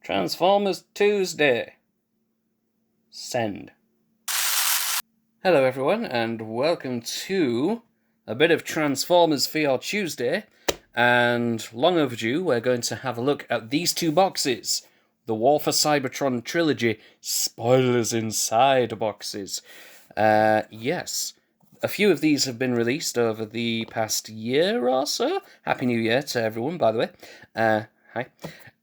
Transformers Tuesday. Send. Hello everyone, and welcome to a bit of Transformers for your Tuesday. And long overdue, we're going to have a look at these two boxes. The War for Cybertron Trilogy Spoilers Inside boxes. Yes. A few of these have been released over the past year or so. Happy New Year to everyone, by the way. Hi.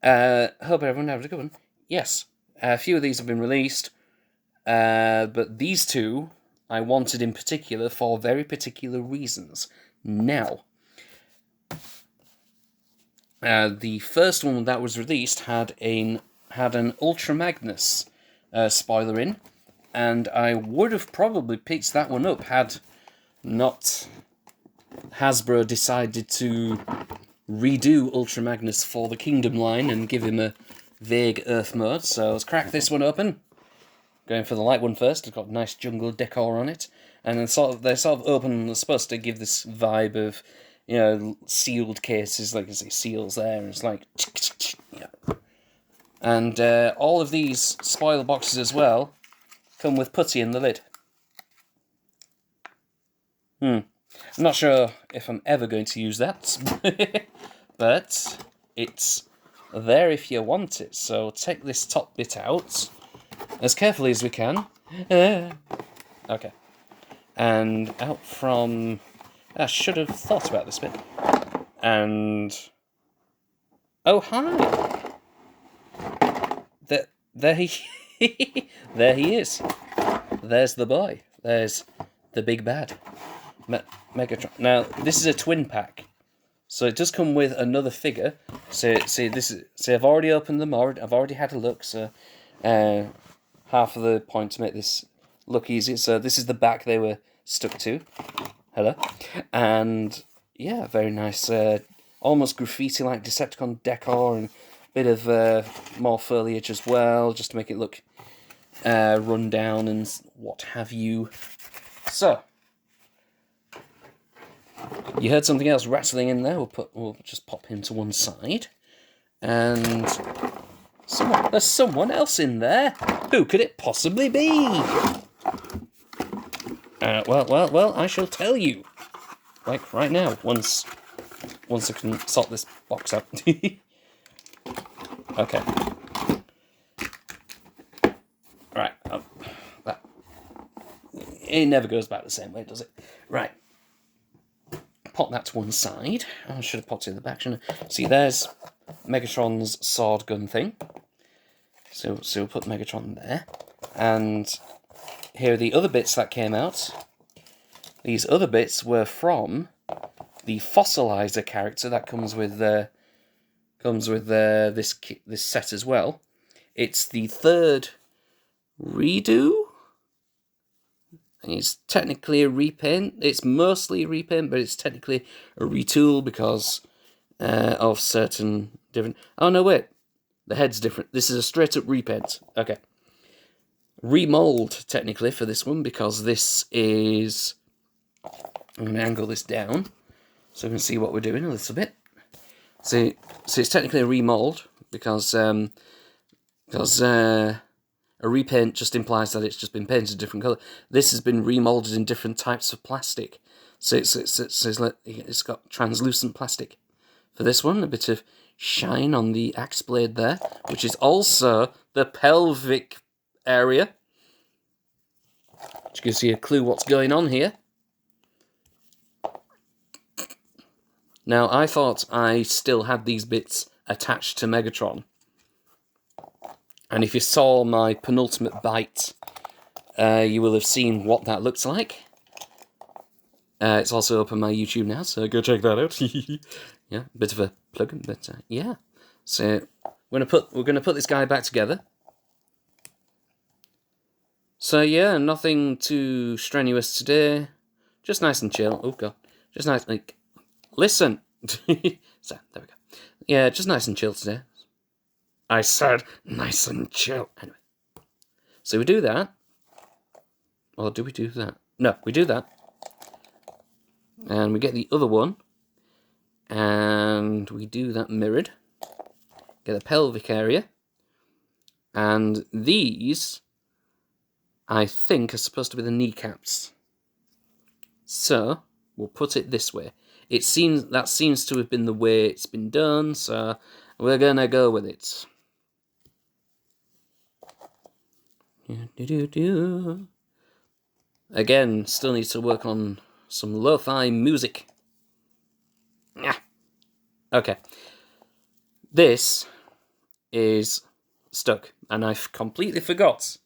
Hope everyone had a good one. Yes, a few of these have been released, but these two I wanted in particular for very particular reasons. Now, the first one that was released had an Ultra Magnus spoiler in, and I would have probably picked that one up had not Hasbro decided to redo Ultra Magnus for the Kingdom line and give him a vague Earth mode. So let's crack this one open. Going for the light one first. It's got nice jungle decor on it, and then they're sort of open. They're supposed to give this vibe of, you know, sealed cases, like I say, seals there. And it's like, yeah. And all of these spoiler boxes as well come with putty in the lid. I'm not sure if I'm ever going to use that, but it's there if you want it. So take this top bit out as carefully as we can. Okay. And out from... I should have thought about this bit. And... oh, hi! There he... there he is. There's the boy. There's the big bad. Megatron. Now, this is a twin pack, so it does come with another figure. So I've already opened them, I've already had a look, so half of the point to make this look easy. So this is the back they were stuck to. Hello. And yeah, very nice, almost graffiti-like Decepticon decor, and a bit of more foliage as well, just to make it look run down and what have you. So, you heard something else rattling in there. We'll just pop him to one side, and there's someone else in there. Who could it possibly be? Well. I shall tell you, like right now. Once I can sort this box out. Okay. Right. It never goes back the same way, does it? Right. Pop that to one side. I should have popped it in the back, shouldn't I? See, there's Megatron's sword gun thing. So we'll put Megatron there. And here are the other bits that came out. These other bits were from the Fossilizer character that comes with this set as well. It's the third redo. It's technically a repaint. It's mostly a repaint, but it's technically a retool because of certain different... oh, no, wait. The head's different. This is a straight-up repaint. Okay. Remold, technically, for this one, because this is... I'm going to angle this down so we can see what we're doing a little bit. So it's technically a remold because a repaint just implies that it's just been painted a different colour. This has been remolded in different types of plastic. So it's got translucent plastic. For this one, a bit of shine on the axe blade there, which is also the pelvic area, which gives you a clue what's going on here. Now, I thought I still had these bits attached to Megatron. And if you saw my penultimate bite, you will have seen what that looks like. It's also up on my YouTube now, so go check that out. Yeah, a bit of a plug-in, but yeah. So we're gonna put this guy back together. So yeah, nothing too strenuous today. Just nice and chill. Oh god, just nice. Like, listen. So there we go. Yeah, just nice and chill today. I said nice and chill. Anyway. So we do that. Or do we do that? No, we do that. And we get the other one. And we do that mirrored. Get the pelvic area. And these, I think, are supposed to be the kneecaps. So, we'll put it this way. That seems to have been the way it's been done, so we're gonna go with it. Again, still need to work on some lo-fi music. Okay. This is stuck, and I completely forgot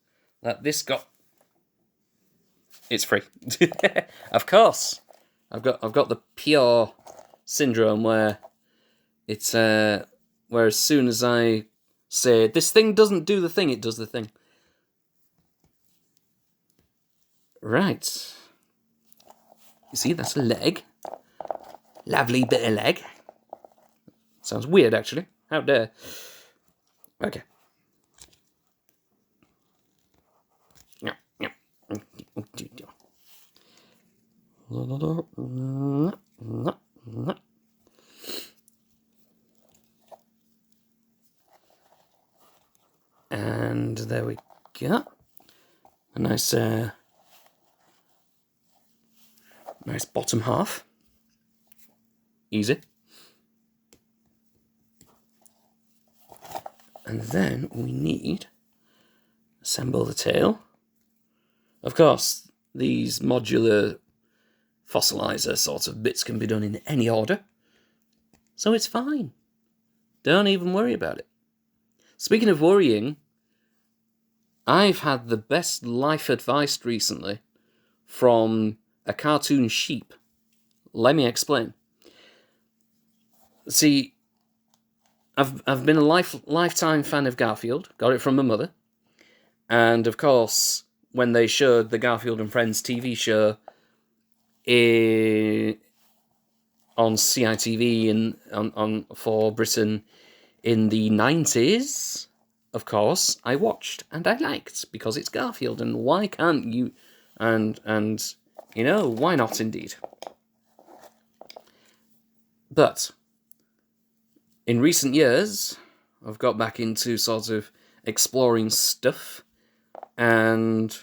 that this got... It's free. Of course. I've got the pure syndrome where it's where as soon as I say this thing doesn't do the thing, it does the thing. Right. You see, that's a leg. Lovely bit of leg. Sounds weird, actually. How dare. Okay. And there we go. A nice bottom half. Easy. And then we need assemble the tail. Of course, these modular fossilizer sort of bits can be done in any order, so it's fine. Don't even worry about it. Speaking of worrying, I've had the best life advice recently from a cartoon sheep. Let me explain. See, I've been a lifetime fan of Garfield. Got it from my mother. And of course, when they showed the Garfield and Friends TV show on CITV for Britain in the 90s, of course, I watched and I liked, because it's Garfield, and why can't you? And you know, why not indeed? But in recent years, I've got back into sort of exploring stuff, and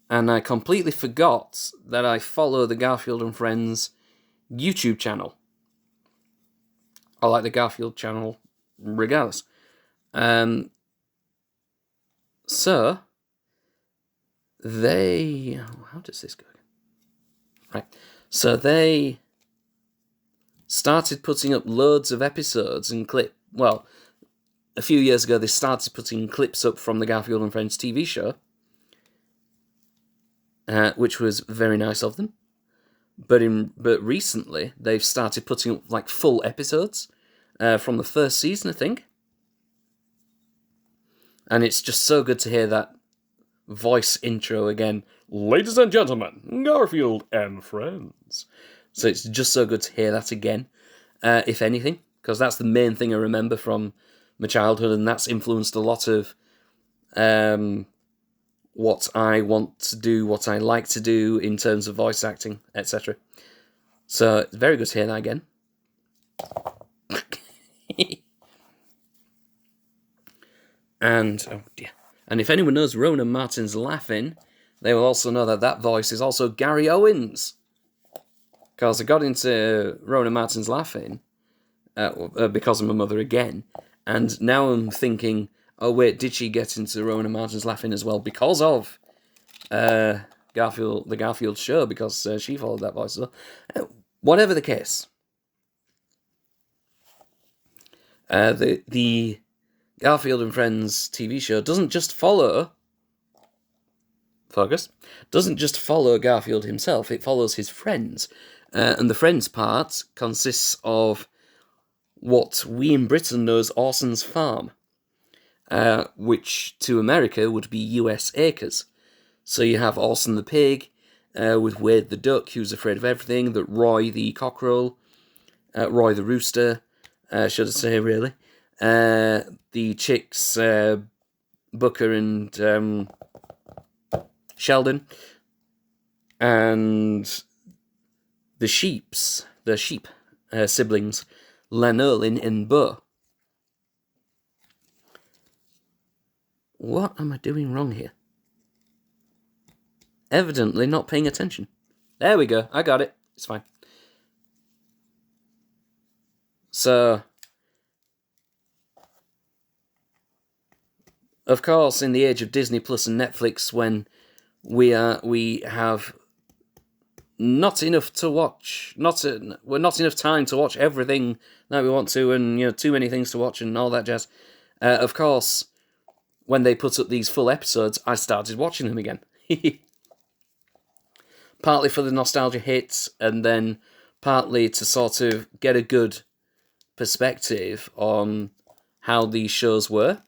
I completely forgot that I follow the Garfield and Friends YouTube channel. I like the Garfield channel regardless. So, how does this go? Right. So they started putting up loads of episodes and well, a few years ago they started putting clips up from the Garfield and Friends TV show, which was very nice of them. But recently they've started putting up like full episodes from the first season, I think. And it's just so good to hear that voice intro again. Ladies and gentlemen, Garfield and Friends. So it's just so good to hear that again, if anything, because that's the main thing I remember from my childhood, and that's influenced a lot of what I want to do, what I like to do in terms of voice acting, etc. So it's very good to hear that again. And, oh dear. And if anyone knows Rona Martin's laughing, they will also know that voice is also Gary Owens. Because I got into Rona Martin's laughing because of my mother again. And now I'm thinking, oh wait, did she get into Rona Martin's laughing as well because of the Garfield show? Because she followed that voice as well. Whatever the case. The Garfield and Friends TV show doesn't just follow Garfield himself, it follows his friends. And the friends part consists of what we in Britain know as Orson's Farm, which to America would be US acres. So you have Orson the pig, with Wade the duck, who's afraid of everything, that Roy the cockerel, Roy the rooster, should I say, really. The chicks, Booker and Sheldon, and the sheep siblings, Lanolin and Bo. What am I doing wrong here? Evidently not paying attention. There we go. I got it. It's fine. So, of course, in the age of Disney Plus and Netflix, when we have not enough to watch, not enough time to watch everything that we want to, and too many things to watch and all that jazz. Of course, when they put up these full episodes, I started watching them again. Partly for the nostalgia hits, and then partly to sort of get a good perspective on how these shows were.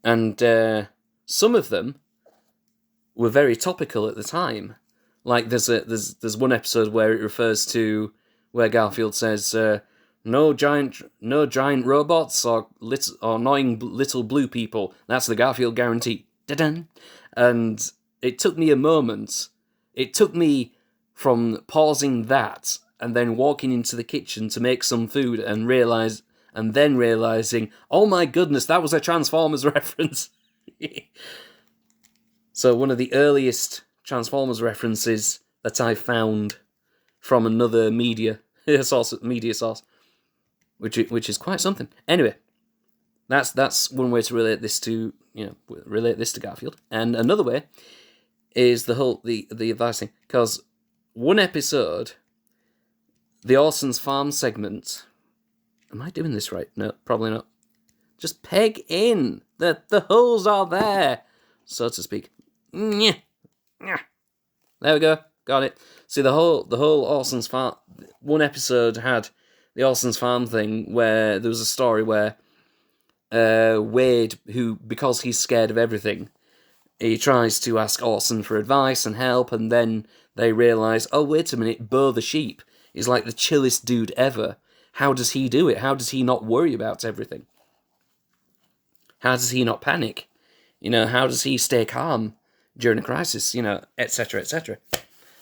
And some of them were very topical at the time. Like there's one episode where it refers to where Garfield says, "No giant robots or annoying little blue people. That's the Garfield guarantee." Da-dun. And it took me a moment. It took me from pausing that and then walking into the kitchen to make some food and then realizing, oh my goodness, that was a Transformers reference. So one of the earliest Transformers references that I found from another media source, which is quite something. Anyway, that's one way to relate this to Garfield, and another way is the advice thing, because one episode, the Orson's Farm segment. Am I doing this right? No, probably not. Just peg in. The holes are there, so to speak. There we go. Got it. See, the whole Orson's Farm. One episode had the Orson's Farm thing where there was a story where Wade, who, because he's scared of everything, he tries to ask Orson for advice and help, and then they realise, oh, wait a minute, Bo the sheep is like the chillest dude ever. How does he do it? How does he not worry about everything? How does he not panic? How does he stay calm during a crisis? Etc., etc.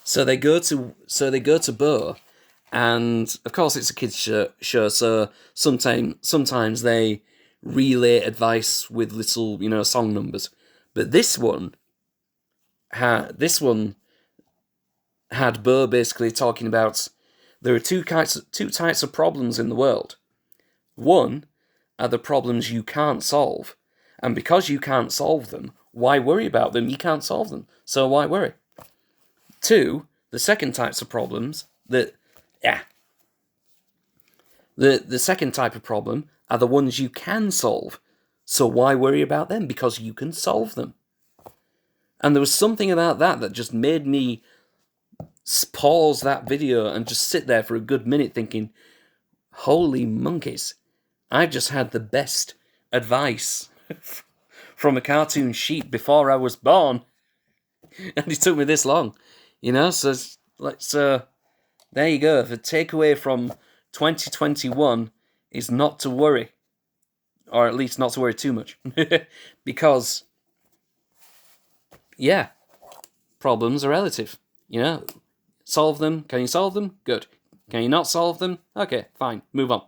So they go to Bo, and of course it's a kids show. So sometimes they relay advice with little song numbers. But this one had Bo basically talking about there are two types of problems in the world. One are the problems you can't solve, and because you can't solve them, why worry about them? You can't solve them, so why worry? Two, the second types of problems the second type of problem are the ones you can solve. So why worry about them? Because you can solve them. And there was something about that just made me pause that video and just sit there for a good minute thinking, holy monkeys, I just had the best advice from a cartoon sheep before I was born. And it took me this long. So there you go. The takeaway from 2021 is not to worry. Or at least not to worry too much. Because, problems are relative. Solve them. Can you solve them? Good. Can you not solve them? Okay, fine. Move on.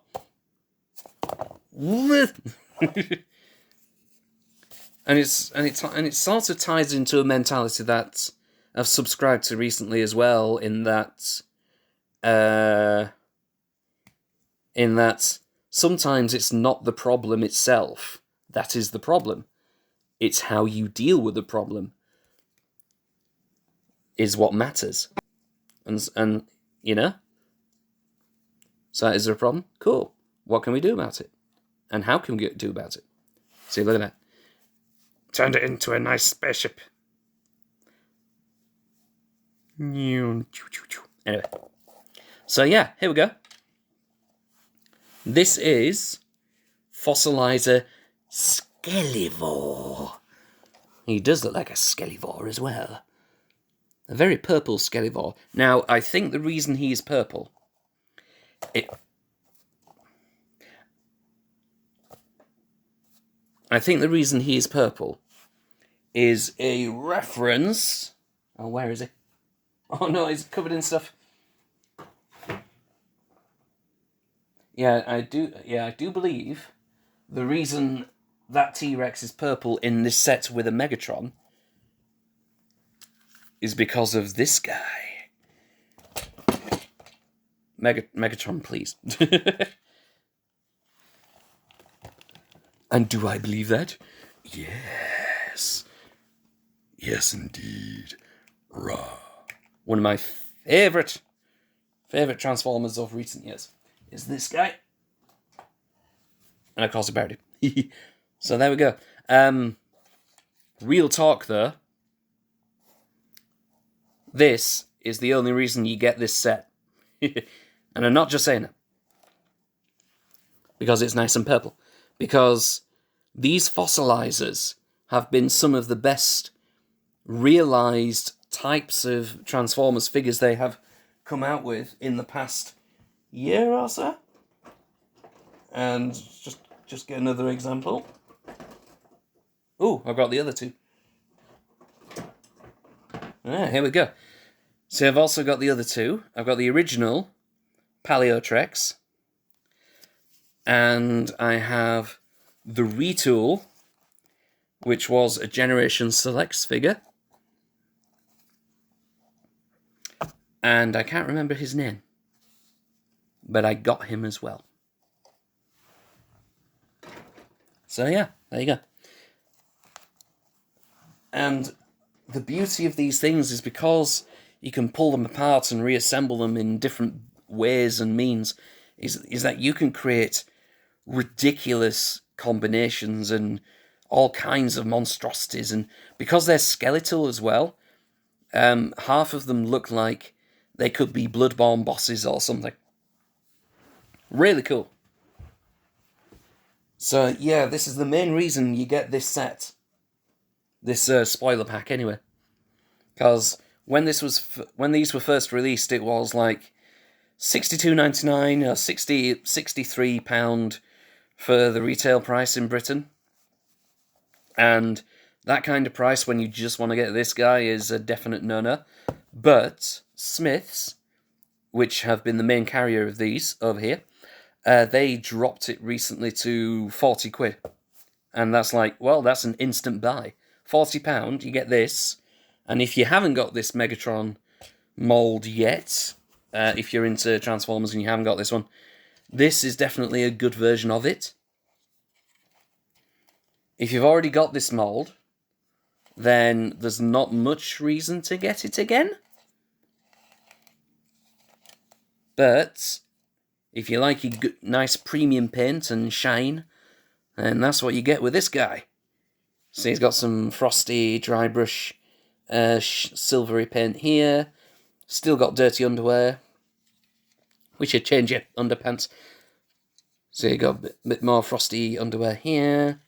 and it sort of ties into a mentality that I've subscribed to recently as well, in that sometimes it's not the problem itself that is the problem. It's how you deal with the problem is what matters. And so is there a problem? Cool. What can we do about it? And how can we do about it? See, look at that. Turned it into a nice spaceship. Anyway. So yeah, here we go. This is Fossilizer Skelivore. He does look like a Skelivore as well. A very purple Skelivore. Now, I think the reason he is purple... is a reference... Oh, where is he? Oh no, he's covered in stuff. I do believe the reason that T-Rex is purple in this set with a Megatron is because of this guy. Megatron, please. And do I believe that? Yes. Yes, indeed. Rah. One of my favourite Transformers of recent years is this guy. And of course, a parody. So there we go. Real talk, though. This is the only reason you get this set. And I'm not just saying it. Because it's nice and purple. Because these fossilizers have been some of the best realised types of Transformers figures they have come out with in the past year or so. And just get another example. Oh, I've got the other two. Here we go. So I've also got the other two. I've got the original Paleotrex. And I have the retool, which was a Generation Selects figure. And I can't remember his name. But I got him as well. So yeah, there you go. And the beauty of these things is because you can pull them apart and reassemble them in different ways and means, is that you can create ridiculous combinations and all kinds of monstrosities. And because they're skeletal as well, half of them look like they could be Bloodborne bosses or something. Really cool. So yeah, this is the main reason you get this set. This spoiler pack anyway. Because when these were first released, it was like £62.99 or £63 for the retail price in Britain. And that kind of price when you just want to get this guy is a definite no-no. But Smiths, which have been the main carrier of these over here, they dropped it recently to 40 quid. And that's like, well, that's an instant buy. £40, you get this. And if you haven't got this Megatron mould yet, if you're into Transformers and you haven't got this one, this is definitely a good version of it. If you've already got this mould, then there's not much reason to get it again. But if you like your good, nice premium paint and shine, then that's what you get with this guy. So he's got some frosty dry brush silvery paint here. Still got dirty underwear. We should change your underpants. So you got a bit more frosty underwear here.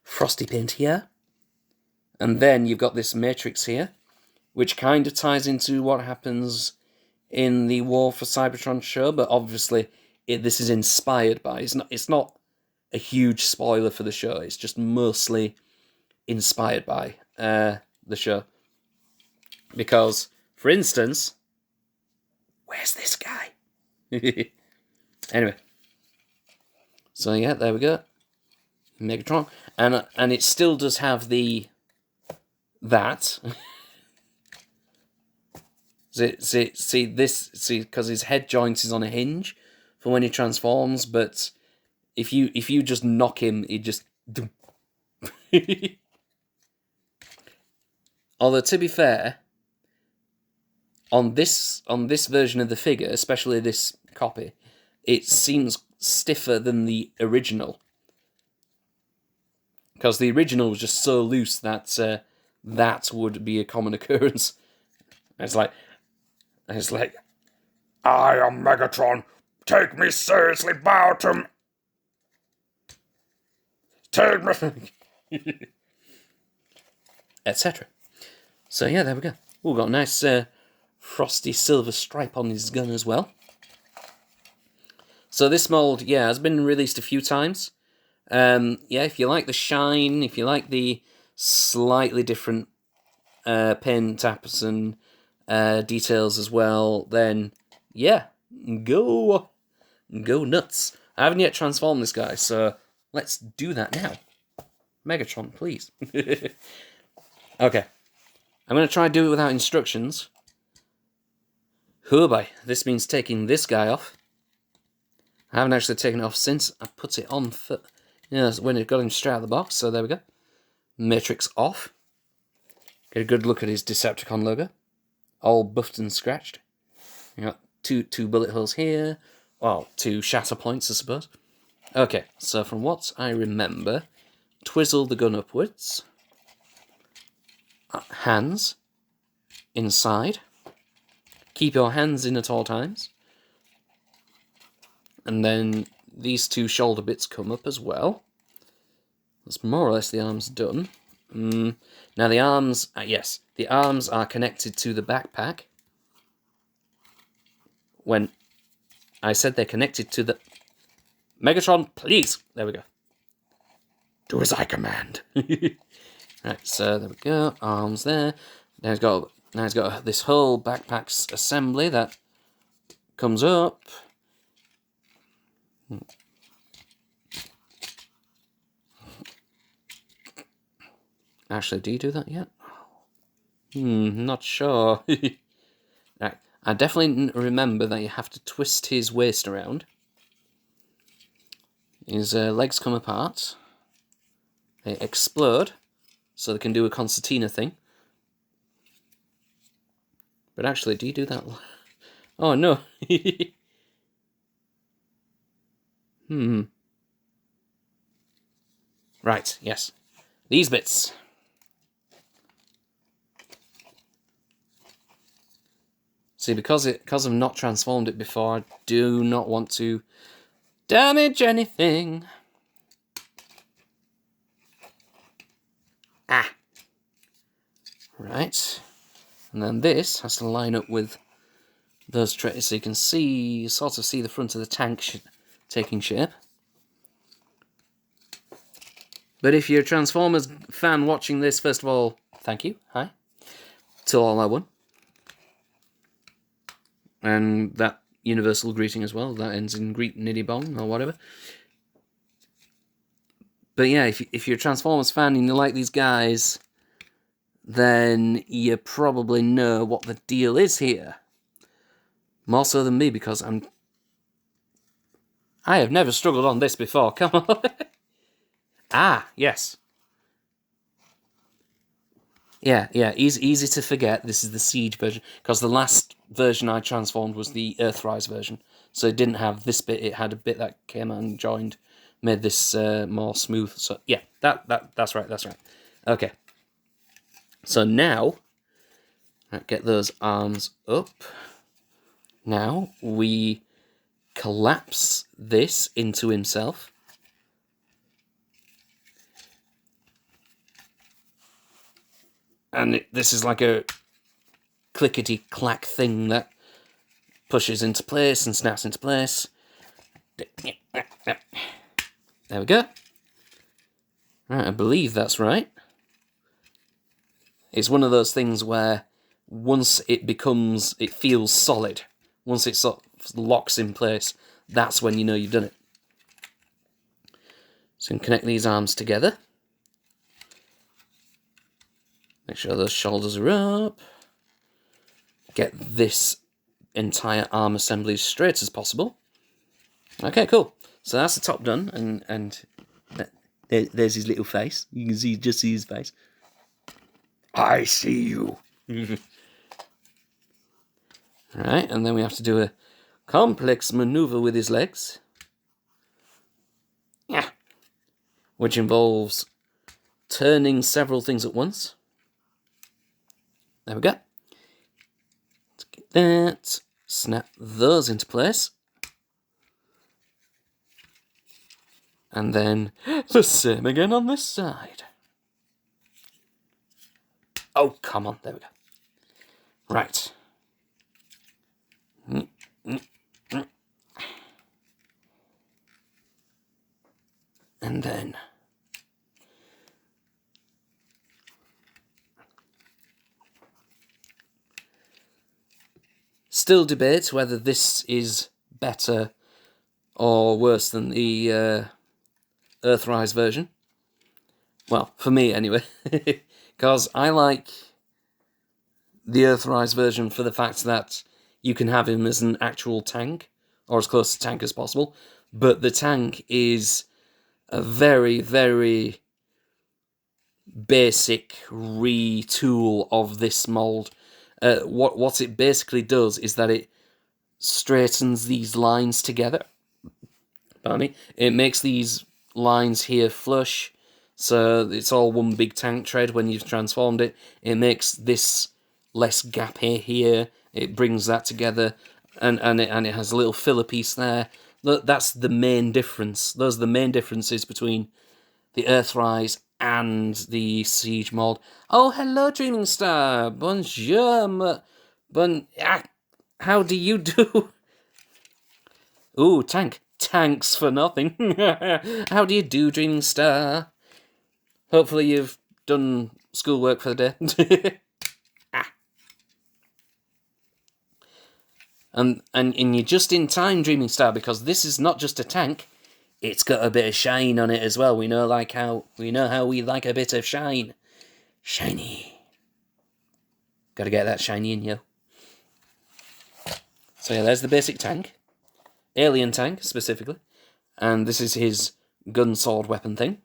Frosty paint here. And then you've got this matrix here, which kind of ties into what happens in the War for Cybertron show, but obviously this is inspired by. It's not a huge spoiler for the show. It's just mostly inspired by the show. Because, for instance, where's this guy? Anyway. So yeah, there we go. Megatron. And it still does have that. See, because his head joint is on a hinge for when he transforms, but if you just knock him, he just... Although, to be fair, on this version of the figure, especially this copy, it seems stiffer than the original. Because the original was just so loose that that would be a common occurrence. It's like, I am Megatron. Take me seriously, Barton. Take me, etc. So yeah, there we go. We've got a nice frosty silver stripe on his gun as well. So this mould, yeah, has been released a few times. Yeah, if you like the shine, if you like the slightly different paint taps and details as well, then yeah, go nuts. I haven't yet transformed this guy, so let's do that now. Megatron, please. Okay. I'm going to try to do it without instructions. Oh boy, this means taking this guy off. I haven't actually taken it off since I put it on for... Yeah, when it got him straight out of the box, so there we go. Matrix off. Get a good look at his Decepticon logo. All buffed and scratched. You got two bullet holes here. Well, 2 shatter points, I suppose. Okay, so from what I remember, twizzle the gun upwards. Hands inside. Keep your hands in at all times. And then these 2 shoulder bits come up as well. That's more or less the arms done. Now the arms, yes, the arms are connected to the backpack. When I said they're connected to the... Megatron, please! There we go. Do as I command. Right, so there we go, arms there. Now he's got this whole backpack's assembly that comes up. Actually, do you do that yet? Not sure. Right, I definitely remember that you have to twist his waist around. His legs come apart. They explode, so they can do a concertina thing. But actually, do you do that? Oh, no. Right, yes. These bits. See, because I've not transformed it before, I do not want to damage anything. Right. And then this has to line up with those trays, so you can see, sort of see the front of the tank taking shape. But if you're a Transformers fan watching this, first of all, thank you. Hi. Till all I won. And that universal greeting as well. That ends in greet niddy bong or whatever. But yeah, if you're a Transformers fan and you like these guys, then you probably know what the deal is here. More so than me, because I have never struggled on this before. Come on. Yes. Yeah, easy to forget. This is the Siege version, because the last version I transformed was the Earthrise version. So it didn't have this bit, it had a bit that came and joined, made this more smooth. So yeah, that's right. Okay. So now, get those arms up. Now we collapse this into himself. And this is like a clickety-clack thing that pushes into place and snaps into place. There we go. Right, I believe that's right. It's one of those things where once it feels solid. Once it sort of locks in place, that's when you know you've done it. So you can connect these arms together. Make sure those shoulders are up. Get this entire arm assembly as straight as possible. Okay, cool. So that's the top done, and there's his little face. You can just see his face. I see you. Right, and then we have to do a complex maneuver with his legs. Yeah. Which involves turning several things at once. There we go. Let's get that. Snap those into place. And then the same again on this side. Oh, come on. There we go. Right. And then still debate whether this is better or worse than the Earthrise version. Well, for me anyway, because I like the Earthrise version for the fact that you can have him as an actual tank, or as close to tank as possible, but the tank is a very, very basic retool of this mould. What it basically does is that it straightens these lines together. Pardon me. It makes these lines here flush, so it's all one big tank tread when you've transformed it. It makes this less gap here. It brings that together, and it has a little filler piece there. That's the main difference. Those are the main differences between the Earthrise and the Siege mold. Oh, hello, Dreaming Star. Bonjour. How do you do? Ooh, tank. Tanks for nothing. How do you do, Dreaming Star? Hopefully you've done schoolwork for the day. And you're just in time, Dreaming Star, because this is not just a tank. It's got a bit of shine on it as well. We know how we like a bit of shine. Shiny. Gotta get that shiny in you. So yeah, there's the basic tank. Alien tank, specifically. And this is his gun, sword, weapon thing.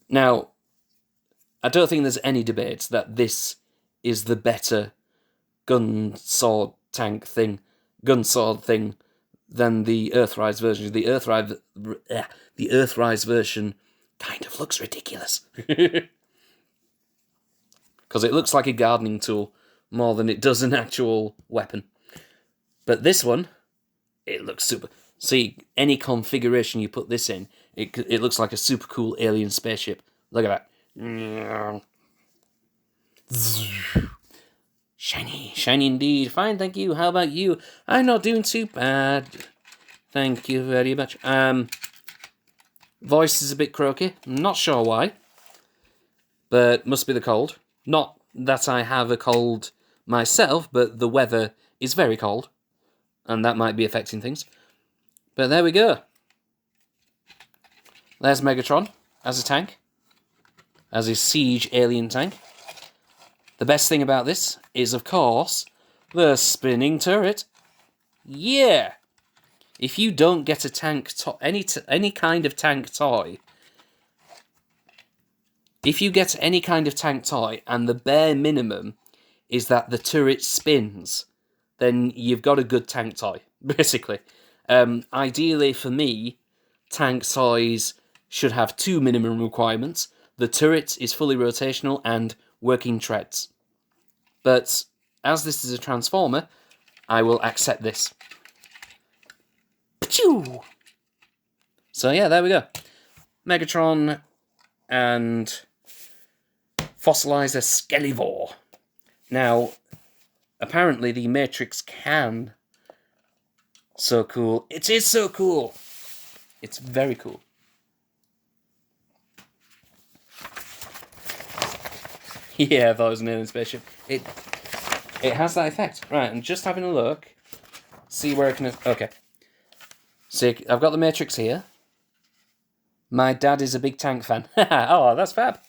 Now, I don't think there's any debate that this is the better gun, sword, tank thing, gun, sword thing than the Earthrise version. The Earthrise version kind of looks ridiculous. Because it looks like a gardening tool more than it does an actual weapon. But this one, it looks super. See, any configuration you put this in, it looks like a super cool alien spaceship. Look at that. Shiny, shiny indeed. Fine, thank you. How about you? I'm not doing too bad. Thank you very much. Voice is a bit croaky. I'm not sure why. But must be the cold. Not that I have a cold myself, but the weather is very cold. And that might be affecting things. But there we go. There's Megatron as a tank. As a siege alien tank. The best thing about this is, of course, the spinning turret. Yeah! If you don't get a tank any kind of tank toy, if you get any kind of tank toy and the bare minimum is that the turret spins, then you've got a good tank toy, basically. Ideally, for me, tank toys should have two minimum requirements. The turret is fully rotational and working treads. But as this is a transformer, I will accept this. Pachoo! So yeah, there we go. Megatron and Fossilizer Skelivore. Now, apparently the Matrix can. So cool. It is so cool. It's very cool. Yeah, I thought it was an alien spaceship. It has that effect. Right, I'm just having a look. See where I can... Okay. So I've got the Matrix here. My dad is a big tank fan. Oh, that's fab.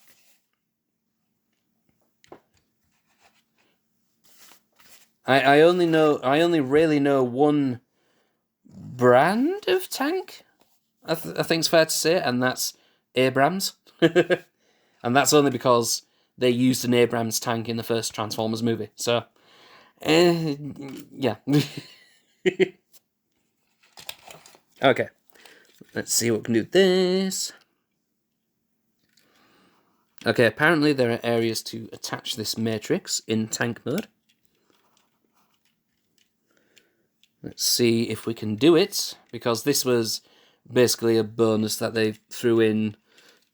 I only really know one brand of tank, I think it's fair to say, and that's Abrams. And that's only because they used an Abrams tank in the first Transformers movie. So, yeah. Okay. Let's see what we can do with this. Okay, apparently there are areas to attach this matrix in tank mode. Let's see if we can do it, because this was basically a bonus that they threw in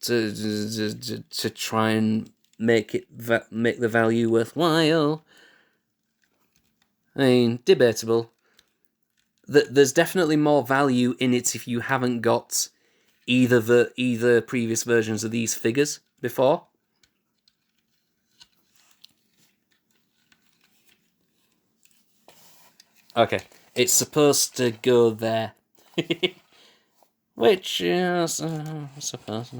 to try and make the value worthwhile. I mean, debatable. There's definitely more value in it if you haven't got either previous versions of these figures before. Okay, it's supposed to go there. Which, I suppose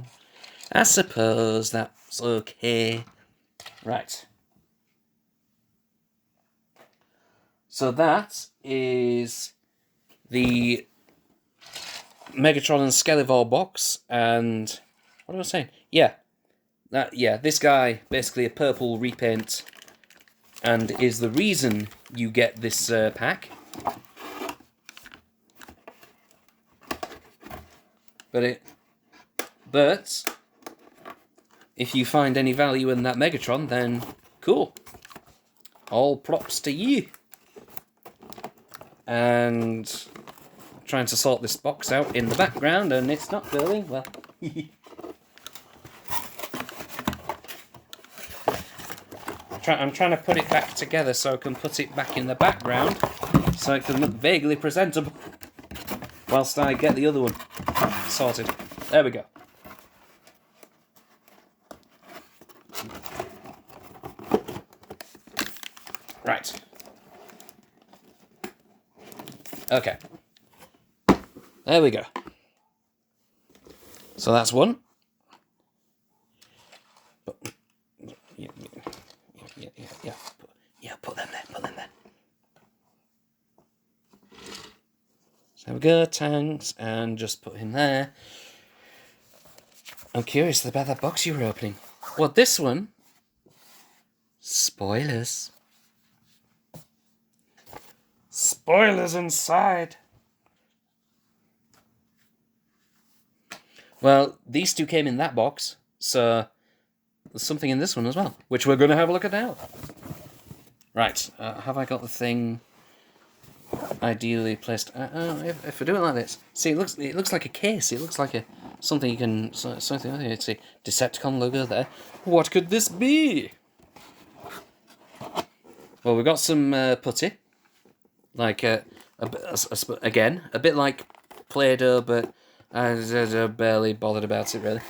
that's okay. Right. So that is the Megatron and Skelivore box, and what was I saying? Yeah, this guy, basically a purple repaint, and is the reason you get this pack. But if you find any value in that Megatron, then cool. All props to you. And I'm trying to sort this box out in the background, and it's not going well. I'm trying to put it back together so I can put it back in the background, so it can look vaguely presentable, whilst I get the other one sorted. There we go. Right. Okay. There we go. So that's one. Yeah, put them there. So there we go, tanks, and just put him there. I'm curious about that box you were opening. Well, this one... Spoilers. Spoilers inside. Well, these two came in that box, so there's something in this one as well, which we're going to have a look at now. Right, have I got the thing ideally placed? If I do it like this, see, it looks like a case. It looks like something you can something. Let's see, Decepticon logo there. What could this be? Well, we've got some putty, like again, a bit like Play-Doh, but I barely bothered about it really.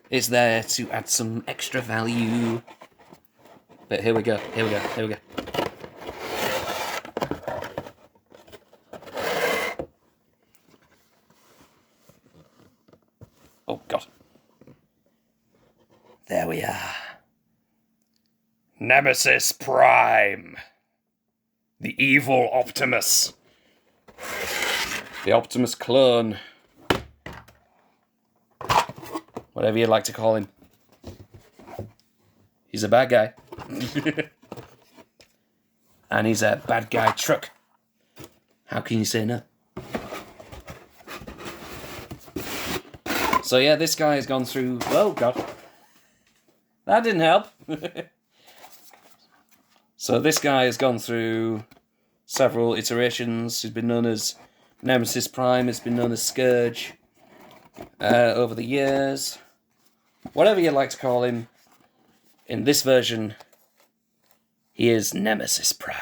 It's there to add some extra value. But here we go. Oh, God. There we are. Nemesis Prime. The evil Optimus. The Optimus clone. Whatever you'd like to call him. He's a bad guy. And he's a bad guy truck. How can you say no? So yeah, this guy has gone through... Oh, God. That didn't help. So this guy has gone through several iterations. He's been known as Nemesis Prime. It's been known as Scourge over the years. Whatever you'd like to call him. In this version, he is Nemesis Prime.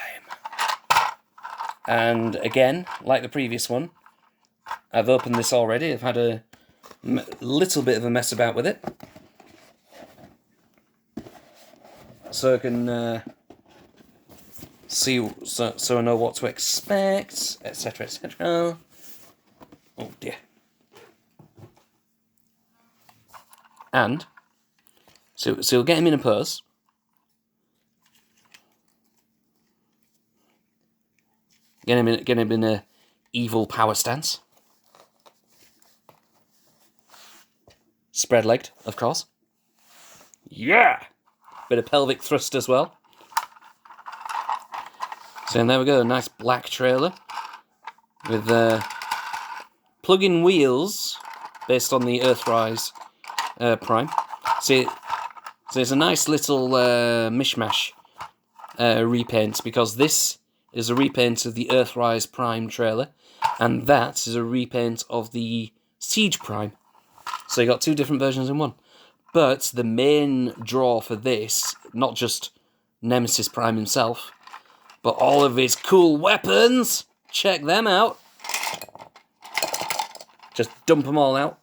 And again, like the previous one, I've opened this already. I've had a little bit of a mess about with it. So I can see, so I know what to expect, etc., etc. Oh dear. And so we'll get him in a pose. Get him in a evil power stance. Spread-legged, of course. Yeah! Bit of pelvic thrust as well. So and there we go, a nice black trailer with plug-in wheels based on the Earthrise Prime. So there's a nice little mishmash repaint, because this is a repaint of the Earthrise Prime trailer, and that is a repaint of the Siege Prime. So you got two different versions in one. But the main draw for this, not just Nemesis Prime himself, but all of his cool weapons. Check them out. Just dump them all out.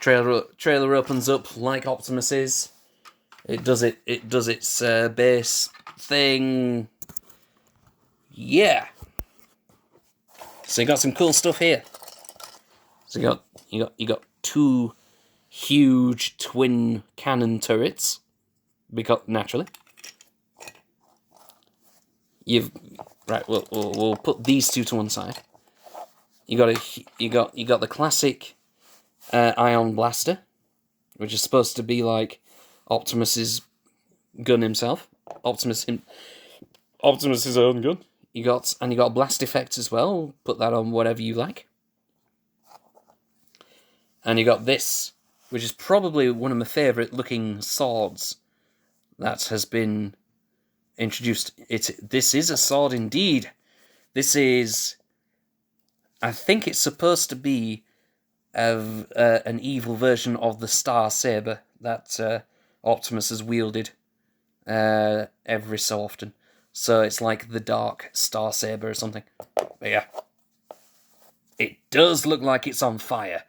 Trailer opens up like Optimus is. It does its base thing. yeah. So you got some cool stuff here. So you got two huge twin cannon turrets, because naturally. We'll put these two to one side. You got the classic ion blaster, which is supposed to be like Optimus's gun himself. Optimus's own gun. You got a blast effect as well. Put that on whatever you like. And you got this, which is probably one of my favourite looking swords that has been introduced. This is a sword indeed. This is, I think it's supposed to be an evil version of the Star Saber that Optimus has wielded every so often. So it's like the Dark Star Saber or something. But yeah, it does look like it's on fire.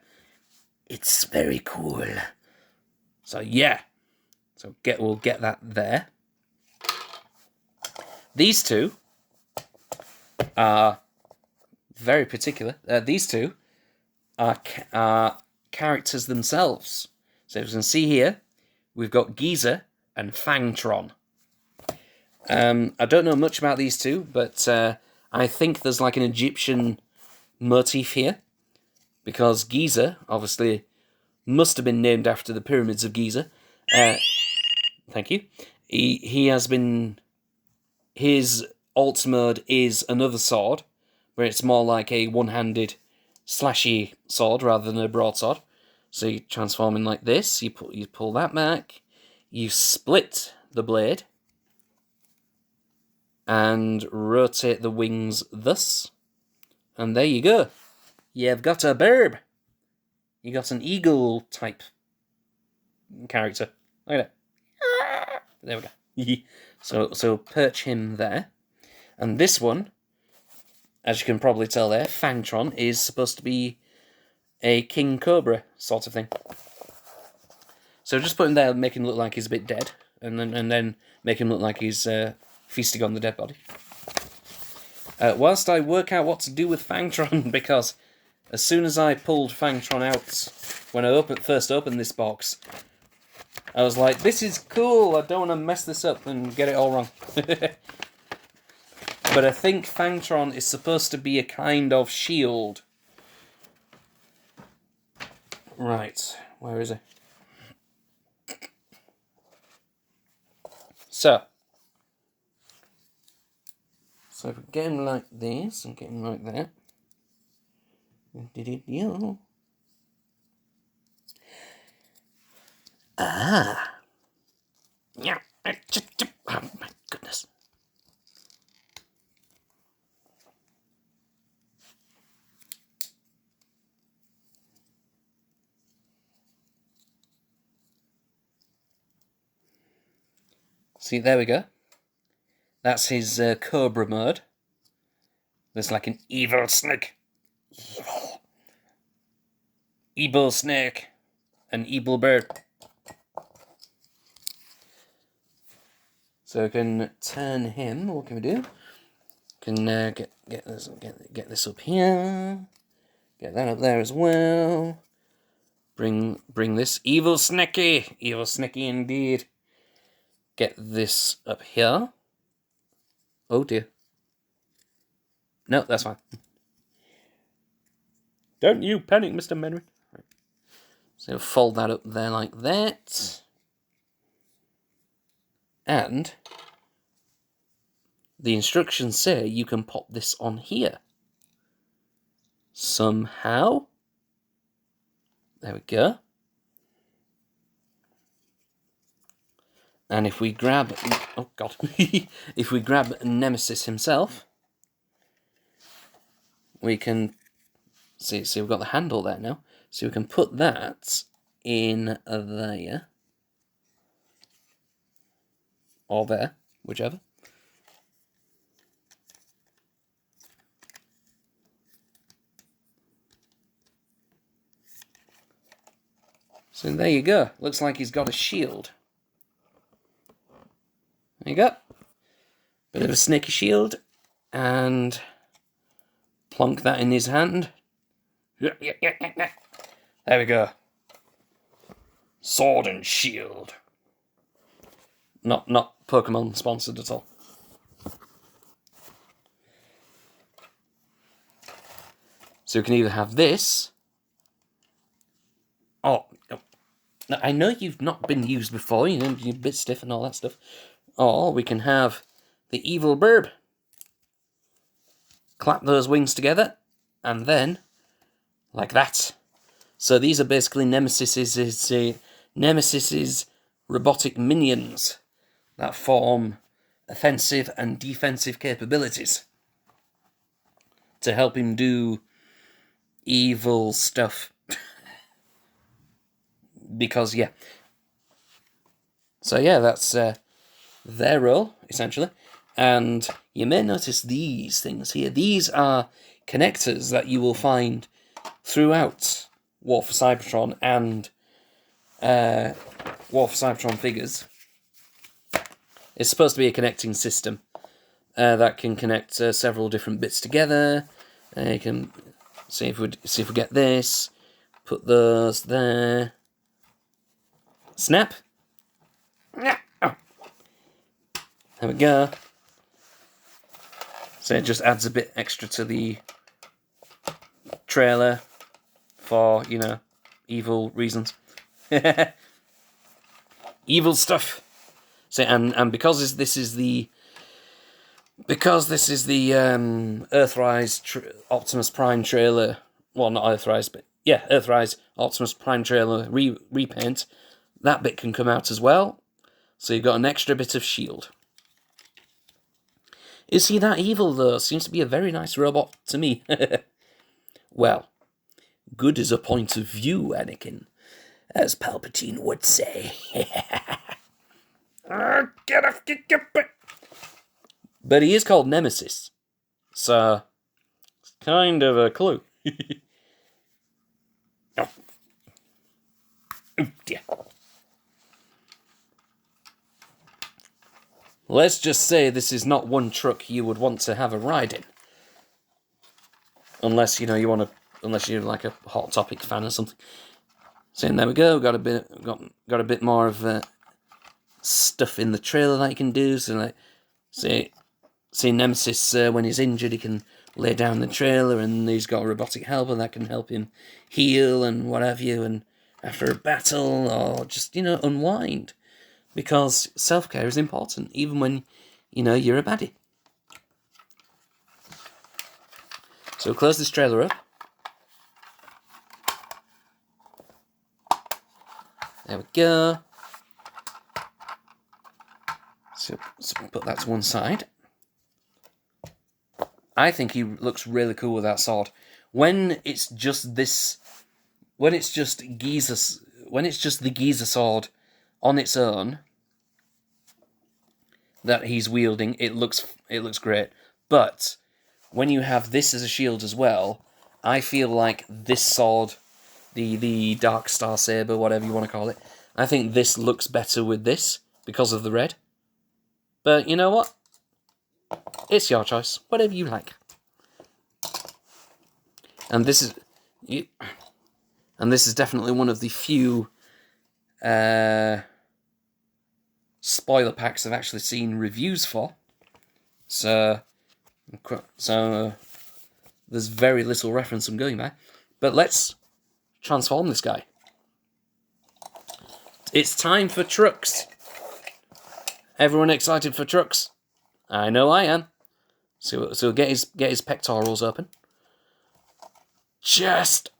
It's very cool. So yeah, we'll get that there. These two are very particular. These two are characters themselves. So as you can see here, we've got Giza and Fangtron. I don't know much about these two, but I think there's like an Egyptian motif here, because Giza, obviously, must have been named after the pyramids of Giza. Thank you. He has been... His alt mode is another sword, where it's more like a one-handed slashy sword rather than a broadsword. So you transform in like this, you pull that back, you split the blade, and rotate the wings thus, and there you go. You've got a bird. You got an eagle-type character. Look at that. There we go. So perch him there. And this one, as you can probably tell there, Fangtron is supposed to be a King Cobra sort of thing. So just put him there, make him look like he's a bit dead, and then make him look like he's feasting on the dead body. Whilst I work out what to do with Fangtron, because as soon as I pulled Fangtron out, when I first opened this box, I was like, this is cool, I don't want to mess this up and get it all wrong. But I think Fangtron is supposed to be a kind of shield. Right, where is he? So if we get him like this and get him like that. Ah. Yeah. Oh my goodness. See, there we go. That's his Cobra mode. There's like an evil snake. Evil snake. An evil bird. So we can turn him. What can we do? Can get this up here. Get that up there as well. Bring this evil snaky. Evil snaky indeed. Get this up here. Oh dear. No, that's fine. Don't you panic, Mr. Menry. Right. So fold that up there like that. And the instructions say you can pop this on here. Somehow. There we go. And if we grab... Oh, God. If we grab Nemesis himself, we can... See, we've got the handle there now. So we can put that in there. Or there, whichever. So there you go. Looks like he's got a shield. There you go. Bit of a snaky shield. And plonk that in his hand. There we go. Sword and shield. Not Pokemon sponsored at all. So we can either have this. Oh, I know you've not been used before, you know, you're a bit stiff and all that stuff. Or we can have the evil burb. Clap those wings together, and then, like that. So these are basically Nemesis's robotic minions that form offensive and defensive capabilities to help him do evil stuff. Because, yeah. So, yeah, that's their role, essentially. And you may notice these things here. These are connectors that you will find throughout War for Cybertron and War for Cybertron figures. It's supposed to be a connecting system that can connect several different bits together. You can see if we get this. Put those there. Snap. There we go. So it just adds a bit extra to the trailer for, you know, evil reasons. Evil stuff. So and because this is the Earthrise Optimus Prime trailer. Well, not Earthrise, but yeah, Earthrise Optimus Prime trailer repaint. That bit can come out as well. So you've got an extra bit of shield. Is he that evil, though? Seems to be a very nice robot to me. Well, good is a point of view, Anakin, as Palpatine would say. Get off, get. But he is called Nemesis, so it's kind of a clue. Oh. Oh, dear. Let's just say this is not one truck you would want to have a ride in. Unless, you know, unless you're like a Hot Topic fan or something. So there we go, got a bit more of stuff in the trailer that you can do. So like, see Nemesis, when he's injured, he can lay down the trailer, and he's got a robotic helper that can help him heal and what have you, and after a battle, or just, you know, unwind. Because self-care is important, even when, you know, you're a baddie. So we'll close this trailer up. There we go. So put that to one side. I think he looks really cool with that sword. When it's just the Giza sword on its own that he's wielding, it looks great. But when you have this as a shield as well, I feel like this sword, the Dark Star Saber, whatever you want to call it, I think this looks better with this because of the red. But you know what? It's your choice. Whatever you like. And this is definitely one of the few spoiler packs I've actually seen reviews for. So there's very little reference I'm going by. But let's transform this guy. It's time for trucks. Everyone excited for trucks? I know I am. So get his pectorals open. Chest.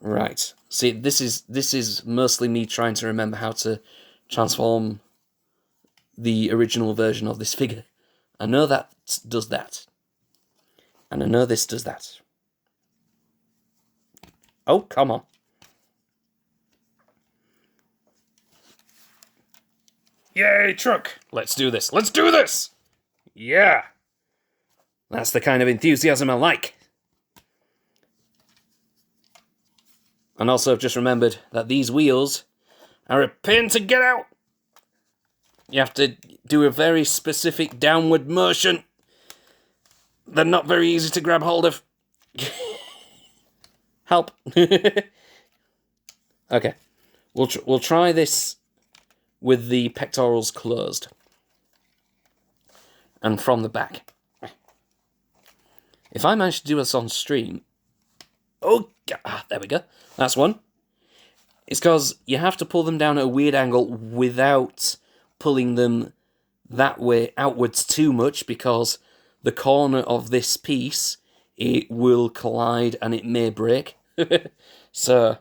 Right. See, this is mostly me trying to remember how to transform the original version of this figure. I know that does that. And I know this does that. Oh, come on. Yay, truck! Let's do this. Let's do this! Yeah! That's the kind of enthusiasm I like. And also I've just remembered that these wheels are a pain to get out. You have to do a very specific downward motion. They're not very easy to grab hold of. Help. Okay. We'll try this with the pectorals closed. And from the back. If I manage to do this on stream... Oh, there we go. That's one. It's because you have to pull them down at a weird angle without pulling them that way outwards too much, because the corner of this piece, it will collide and it may break. So,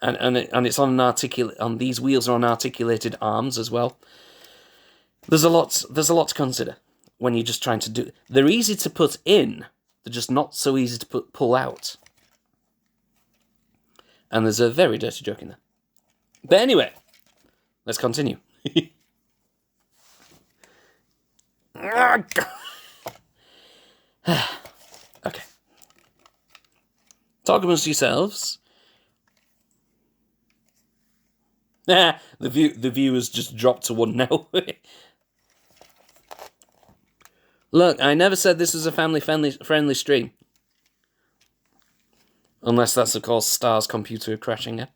and it's on these wheels are on articulated arms as well. There's a lot to consider when you're just trying to do. They're easy to put in, they're just not so easy to pull out. And there's a very dirty joke in there. But anyway, let's continue. Okay. Talk amongst yourselves. The viewers just dropped to 1 now. Look, I never said this was a family-friendly stream. Unless that's, of course, Star's computer crashing it.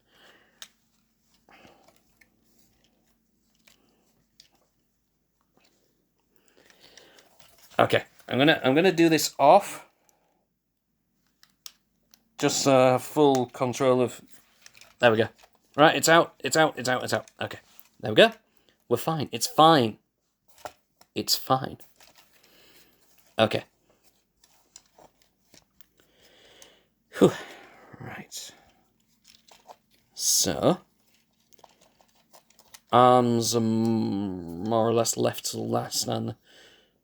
Okay, I'm gonna do this off. Just full control of. There we go. Right, it's out. It's out. It's out. It's out. Okay, there we go. We're fine. It's fine. It's fine. Okay. Whew. Right. So, arms are more or less left to last, and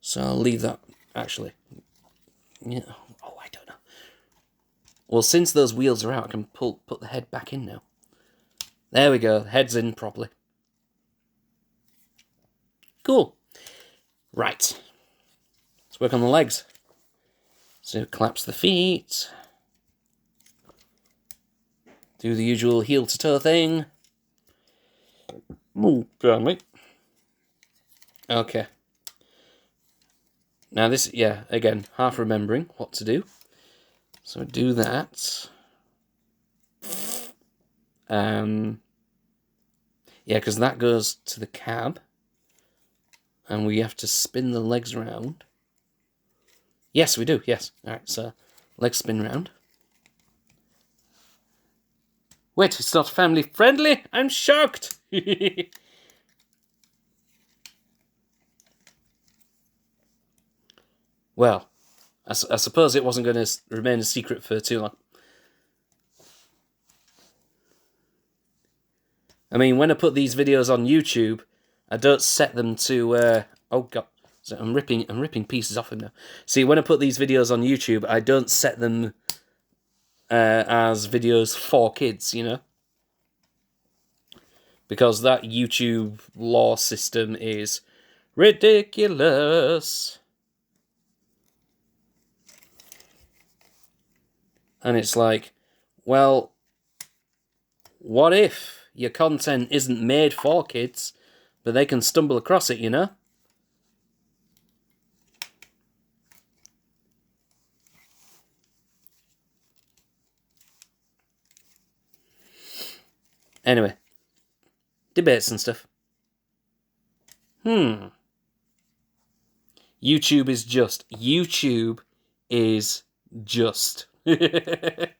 so I'll leave that, actually. Yeah. Oh, I don't know. Well, since those wheels are out, I can put the head back in now. There we go. Head's in properly. Cool. Right. Let's work on the legs. So collapse the feet. Do the usual heel to toe thing. Ooh, pardon me. Okay. Now this, yeah, again, half remembering what to do. So do that. Yeah, because that goes to the cab. And we have to spin the legs round. Yes, we do, yes. Alright, so legs spin round. Wait, it's not family friendly? I'm shocked! Well, I suppose it wasn't going to remain a secret for too long. I mean, when I put these videos on YouTube, I don't set them to... oh, God. So I'm ripping pieces off him now. See, when I put these videos on YouTube, I don't set them as videos for kids, you know? Because that YouTube law system is ridiculous. And it's like, well, what if your content isn't made for kids, but they can stumble across it, you know? Anyway, debates and stuff. YouTube is just. YouTube is just. That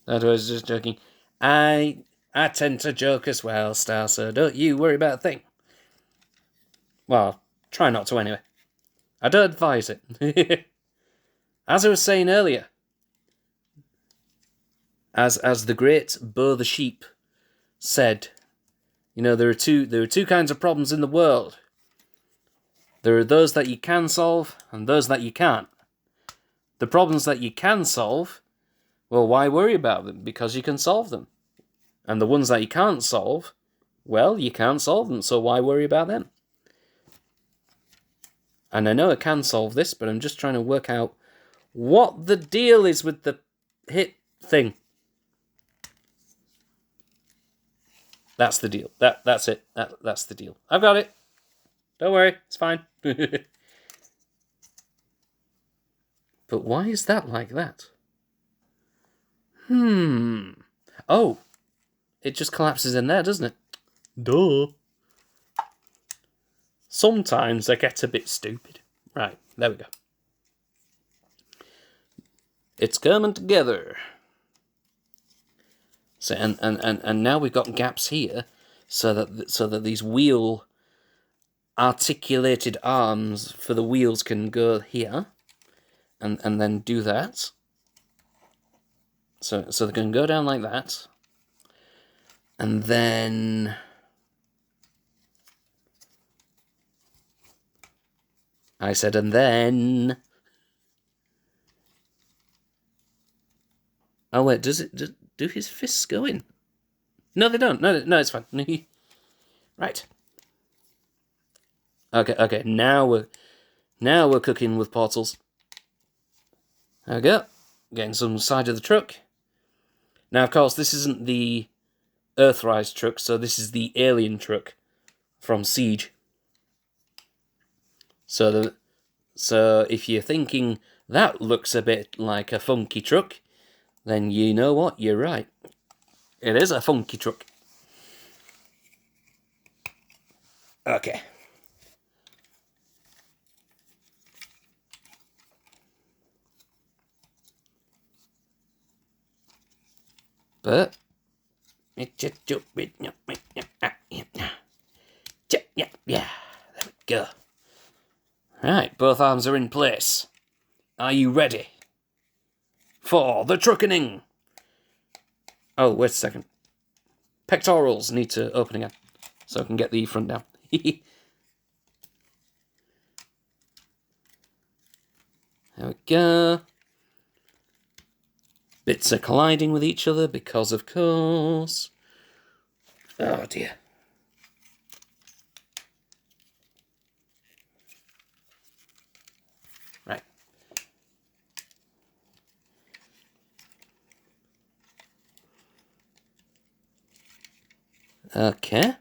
was just joking. I tend to joke as well, Star, so don't you worry about a thing. Well, try not to anyway. I don't advise it. As I was saying earlier, as the great Bo the Sheep said, you know, there are two kinds of problems in the world. There are those that you can solve and those that you can't. The problems that you can solve, well, why worry about them? Because you can solve them. And the ones that you can't solve, well, you can't solve them, so why worry about them? And I know I can solve this, but I'm just trying to work out what the deal is with the hit thing. That's the deal. That's it. That's the deal. I've got it. Don't worry, it's fine. But why is that like that? Oh, it just collapses in there, doesn't it? Duh. Sometimes I get a bit stupid. Right, there we go. It's coming together. So and now we've got gaps here, so that these wheel articulated arms for the wheels can go here, and then do that. So they can go down like that, and then I said, and then. Oh wait, do his fists go in? No, they don't. No, it's fine. Right. Okay. Now we're cooking with portals. There we go. Getting some side of the truck. Now, of course, this isn't the Earthrise truck, so this is the alien truck from Siege. So if you're thinking that looks a bit like a funky truck, then you know what? You're right. It is a funky truck. Okay. But yeah, there we go. Right, both arms are in place. Are you ready for the truckening? Oh, wait a second. Pectorals need to open again, so I can get the front down. There we go. Bits are colliding with each other because, of course. Oh dear. Right. Okay.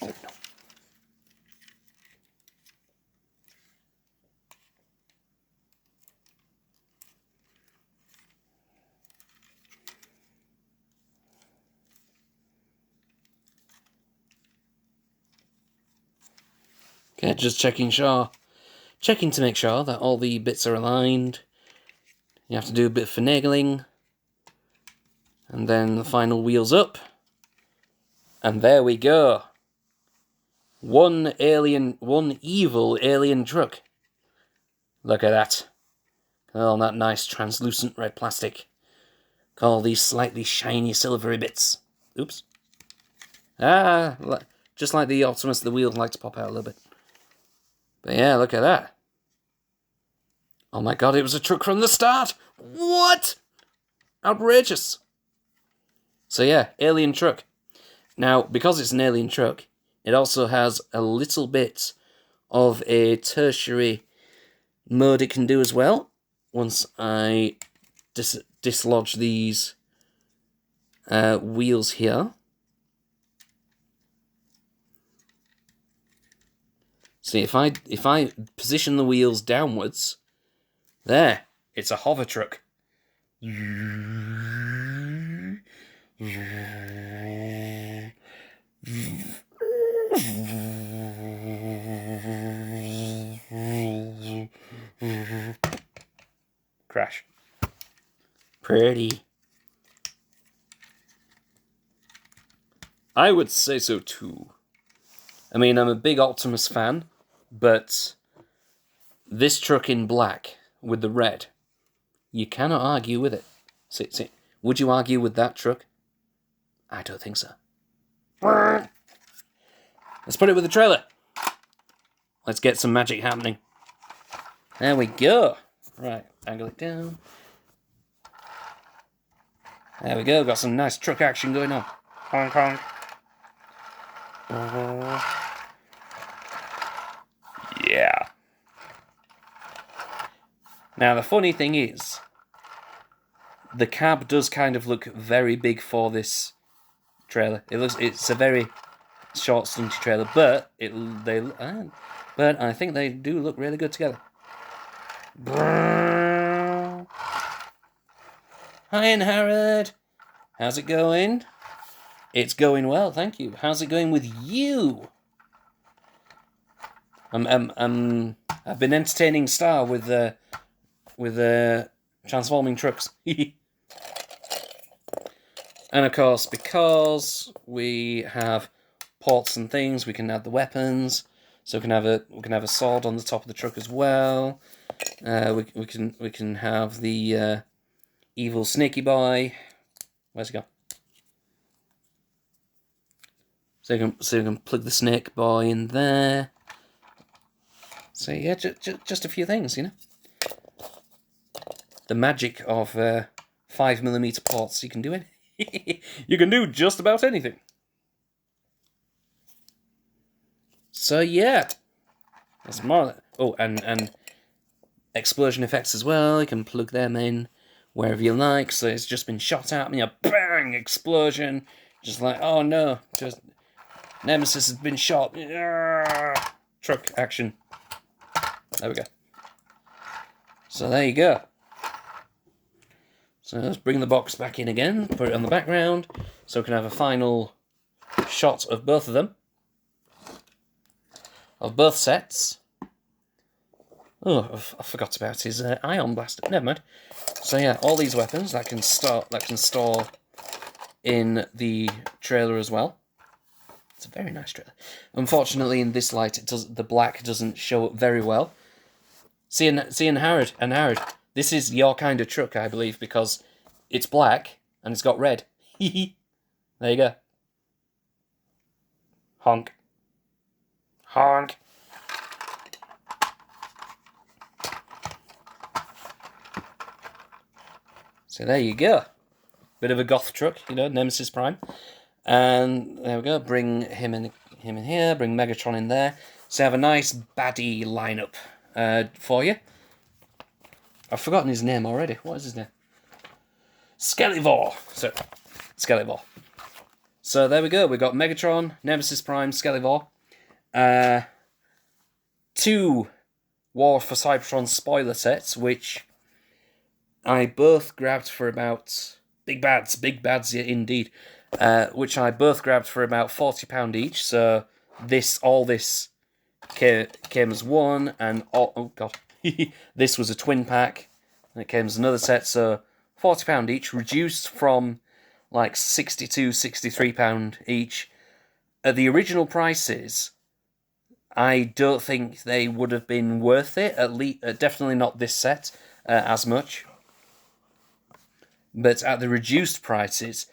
Oh no. Okay, just checking to make sure that all the bits are aligned. You have to do a bit of finagling. And then the final wheel's up. And there we go. One evil alien truck. Look at that. All that nice translucent red plastic. All these slightly shiny silvery bits. Oops. Just like the Optimus, the wheels like to pop out a little bit. But yeah, look at that. Oh my god, it was a truck from the start! What? Outrageous. So yeah, alien truck. Now, because it's an alien truck, it also has a little bit of a tertiary mode it can do as well. Once I dislodge these wheels here. See, if I position the wheels downwards, there, it's a hover truck. Crash. Pretty. I would say so too. I mean, I'm a big Optimus fan, but this truck in black with the red, you cannot argue with it. See, would you argue with that truck? I don't think so. Let's put it with the trailer. Let's get some magic happening. There we go. Right, angle it down. There we go, got some nice truck action going on. Honk honk. Yeah. Now the funny thing is, the cab does kind of look very big for this trailer. It's a very short, stunty trailer, but I think they do look really good together. Hi, Harrod. How's it going? It's going well, thank you. How's it going with you? I've been entertaining Star with transforming trucks. And of course, because we have ports and things, we can add the weapons. So we can have a sword on the top of the truck as well. We can have the evil snaky boy. Where's he gone? So you can plug the snake boy in there. So yeah, just a few things, you know. The magic of 5mm ports. You can do it. You can do just about anything. So yeah, that's more. Oh, and explosion effects as well. You can plug them in wherever you like. So it's just been shot at me, a bang explosion. Just like, oh no, just Nemesis has been shot. Truck action. There we go. So there you go. So let's bring the box back in again, put it on the background, so we can have a final shot of both of them. Of both sets. Oh, I forgot about his ion blaster. Never mind. So yeah, all these weapons that can store in the trailer as well. It's a very nice trailer. Unfortunately, in this light, the black doesn't show up very well. See, Harrod, this is your kind of truck, I believe, because it's black and it's got red. There you go. Honk. Honk. So there you go. Bit of a goth truck, you know, Nemesis Prime. And there we go. Bring him in here. Bring Megatron in there. So have a nice baddie lineup for you. I've forgotten his name already. What is his name? Skelivore. So, Skelivore. So there we go. We've got Megatron, Nemesis Prime, Skelivore. 2 War for Cybertron spoiler sets, which I both grabbed for about... Big bads, yeah, indeed. Which I both grabbed for about £40 each. So all this came as one, and oh god, this was a twin pack, and it came as another set. So £40 each, reduced from like £62, £63 each. At the original prices, I don't think they would have been worth it. At least, definitely not this set as much. But at the reduced prices,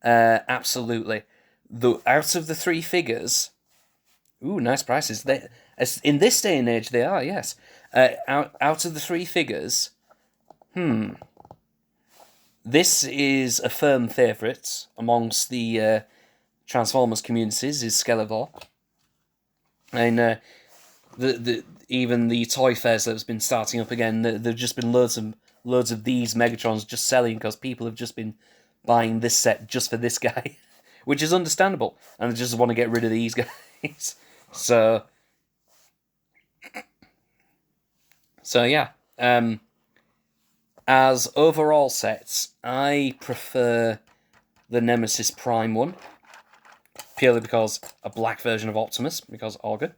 absolutely. Out of the 3 figures, ooh, nice prices. In this day and age, they are, yes. Out of the 3 figures, this is a firm favourite amongst the Transformers communities, is Skelivore. And even the toy fairs that has been starting up again, there've just been loads of these Megatrons just selling because people have just been buying this set just for this guy, which is understandable, and they just want to get rid of these guys. So yeah. As overall sets, I prefer the Nemesis Prime one, purely because a black version of Optimus, because Organ,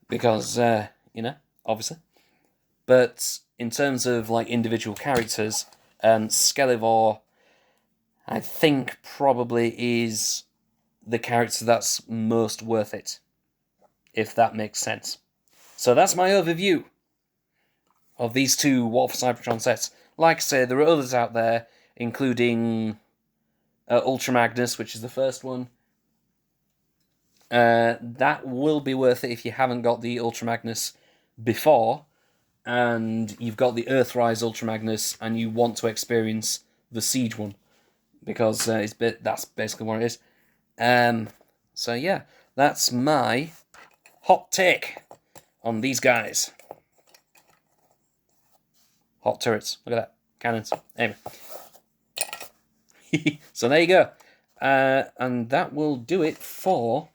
because obviously. But in terms of like individual characters, Skelivore, I think probably is the character that's most worth it, if that makes sense. So that's my overview of these 2 War for Cybertron sets. Like I say, there are others out there, including Ultra Magnus, which is the first one. That will be worth it if you haven't got the Ultra Magnus before, and you've got the Earthrise Ultra Magnus, and you want to experience the Siege one. because that's basically what it is. So yeah, that's my hot take on these guys. Hot turrets. Look at that. Cannons. Anyway. So there you go. And that will do it for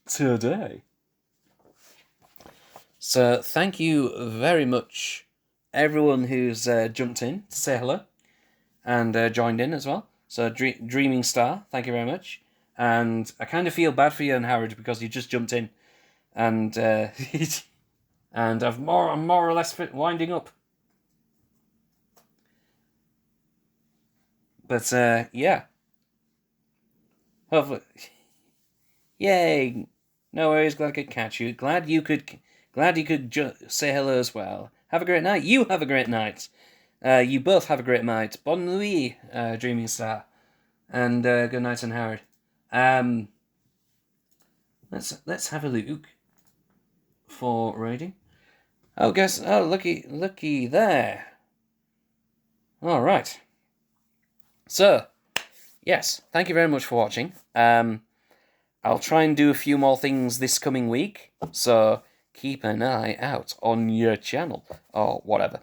today. So thank you very much, everyone who's jumped in to say hello and joined in as well. So Dreaming Star, thank you very much. And I kind of feel bad for you and Howard because you just jumped in, and and I'm more or less winding up. But yeah, hopefully, yay! No worries. Glad I could catch you. Glad you could say hello as well. Have a great night. You have a great night. You both have a great night. Bonne nuit, Dreaming Star, and good night, and Howard. Let's have a look for rating. Oh, looky there. All right. So, yes, thank you very much for watching. I'll try and do a few more things this coming week, so keep an eye out on your channel, or whatever.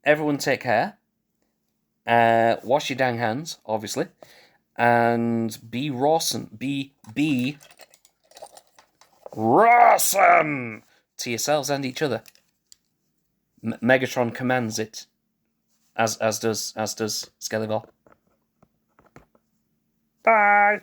Everyone take care. Wash your dang hands, obviously. And be rawsome. Be rawsome to yourselves and each other. Megatron commands it. As does Skelivore. Bye!